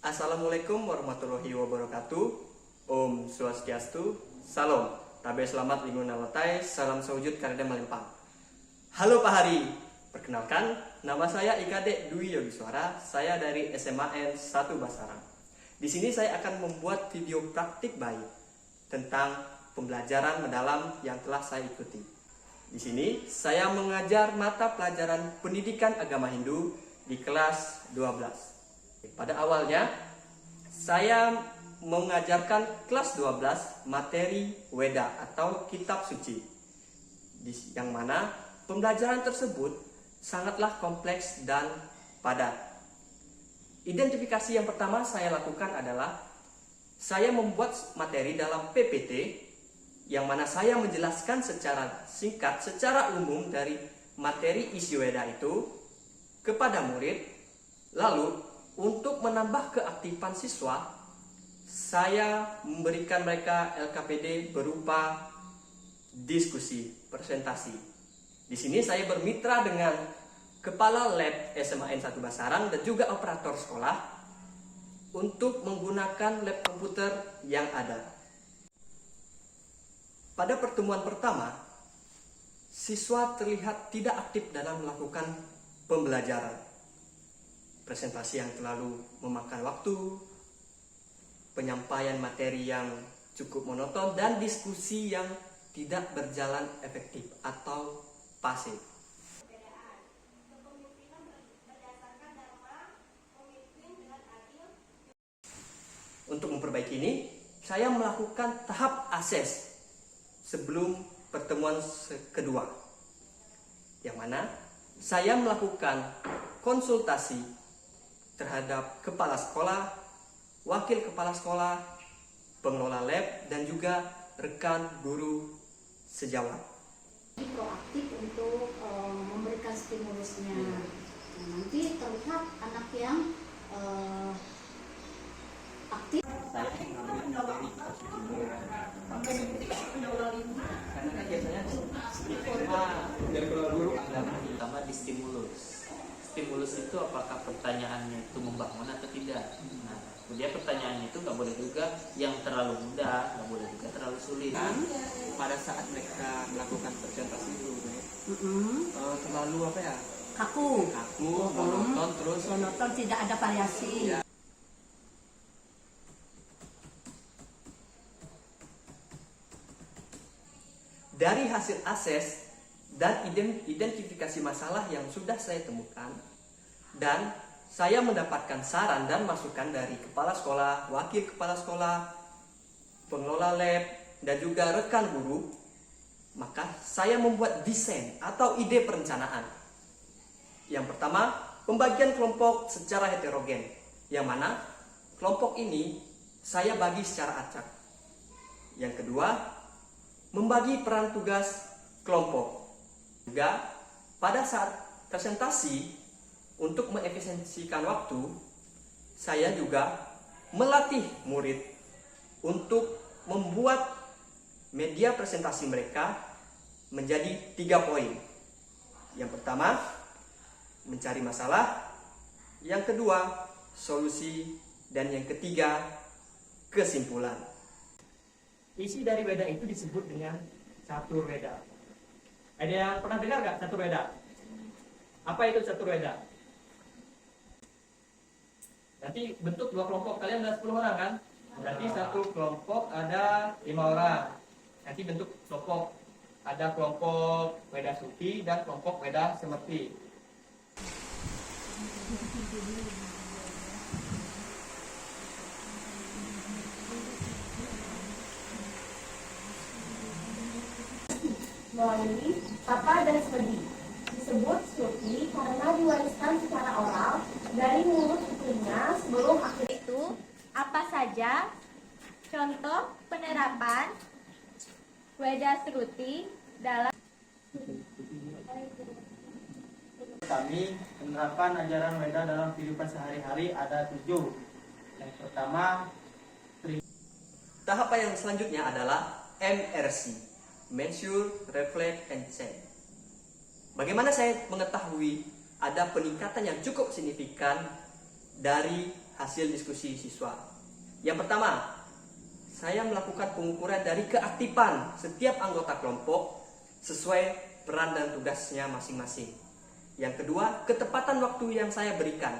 Assalamualaikum warahmatullahi wabarakatuh. Om Swastiastu. Salam. Tabe selamat lingkungan alatai. Salam sewujud kareda Malempang. Halo Pak Hari. Perkenalkan, nama saya IKD Dwi Yogiswara. Saya dari SMAN 1 Basarang. Di sini saya akan membuat video praktik baik tentang pembelajaran mendalam yang telah saya ikuti. Di sini saya mengajar mata pelajaran pendidikan agama Hindu di kelas 12. Pada awalnya saya mengajarkan kelas 12 materi Weda atau kitab suci, yang mana pembelajaran tersebut sangatlah kompleks dan padat. Identifikasi yang pertama saya lakukan adalah saya membuat materi dalam PPT, yang mana saya menjelaskan secara singkat, secara umum dari materi isi Weda itu kepada murid. Lalu untuk menambah keaktifan siswa, saya memberikan mereka LKPD berupa diskusi, presentasi. Di sini saya bermitra dengan Kepala Lab SMAN 1 Basarang dan juga operator sekolah untuk menggunakan lab komputer yang ada. Pada pertemuan pertama, siswa terlihat tidak aktif dalam melakukan pembelajaran. Presentasi yang terlalu memakan waktu, penyampaian materi yang cukup monoton, dan diskusi yang tidak berjalan efektif atau pasif. Untuk memperbaiki ini, saya melakukan tahap ases sebelum pertemuan kedua, yang mana saya melakukan konsultasi terhadap kepala sekolah, wakil kepala sekolah, pengelola lab, dan juga rekan guru sejawat. Proaktif untuk memberikan stimulusnya. Nah, nanti terlihat anak yang aktif. Saya mengambil karena biasanya dari guru agama pertama di stimulus. Stimulus itu apakah pertanyaannya itu membangun atau tidak. Nah, kemudian pertanyaannya itu nggak boleh juga yang terlalu mudah, nggak boleh juga terlalu sulit. pada saat mereka melakukan presentasi itu terlalu Kaku, monoton, terus monoton, tidak ada variasi. Dari hasil ases dan identifikasi masalah yang sudah saya temukan, dan saya mendapatkan saran dan masukan dari kepala sekolah, wakil kepala sekolah, pengelola lab, dan juga rekan guru, maka saya membuat desain atau ide perencanaan. Yang pertama, pembagian kelompok secara heterogen, yang mana kelompok ini saya bagi secara acak. Yang kedua, membagi peran tugas kelompok. Juga pada saat presentasi, untuk mengefisiensikan waktu, saya juga melatih murid untuk membuat media presentasi mereka menjadi 3 poin. Yang pertama, mencari masalah. Yang kedua, solusi. Dan yang ketiga, kesimpulan. Isi dari Weda itu disebut dengan catur Weda. Ada yang pernah dengar nggak catur Weda? Apa itu catur Weda? Nanti bentuk 2 kelompok, kalian ada 10 orang kan? Berarti satu kelompok ada 5 orang. Nanti bentuk kelompok, ada kelompok Weda Suki dan kelompok Weda Semerti. Melalui Papa dan Semedi. Disebut Suki karena diwariskan secara oral dari mulut putrinya sebelum akhir. Itu apa saja contoh penerapan Weda Sruti dalam Kami penerapan ajaran Weda dalam kehidupan sehari-hari ada 7. Yang pertama, tahap yang selanjutnya adalah MRC, Measure, Reflect, and Change. Bagaimana saya mengetahui ada peningkatan yang cukup signifikan dari hasil diskusi siswa. Yang pertama, saya melakukan pengukuran dari keaktifan setiap anggota kelompok sesuai peran dan tugasnya masing-masing. Yang kedua, ketepatan waktu yang saya berikan.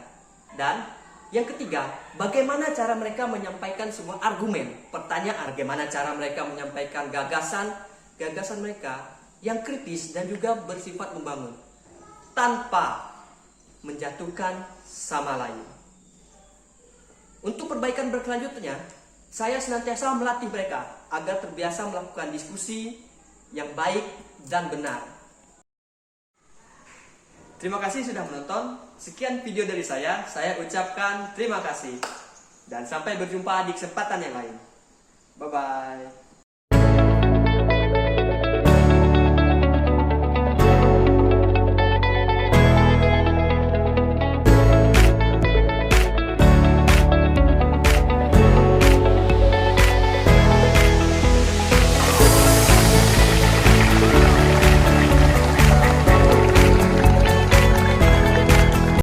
Dan yang ketiga, bagaimana cara mereka menyampaikan semua argumen, pertanyaan, bagaimana cara mereka menyampaikan gagasan mereka yang kritis dan juga bersifat membangun tanpa menjatuhkan sama lain. Untuk perbaikan berkelanjutnya, saya senantiasa melatih mereka agar terbiasa melakukan diskusi yang baik dan benar. Terima kasih sudah menonton. Sekian video dari saya ucapkan terima kasih. Dan sampai berjumpa di kesempatan yang lain. Bye-bye.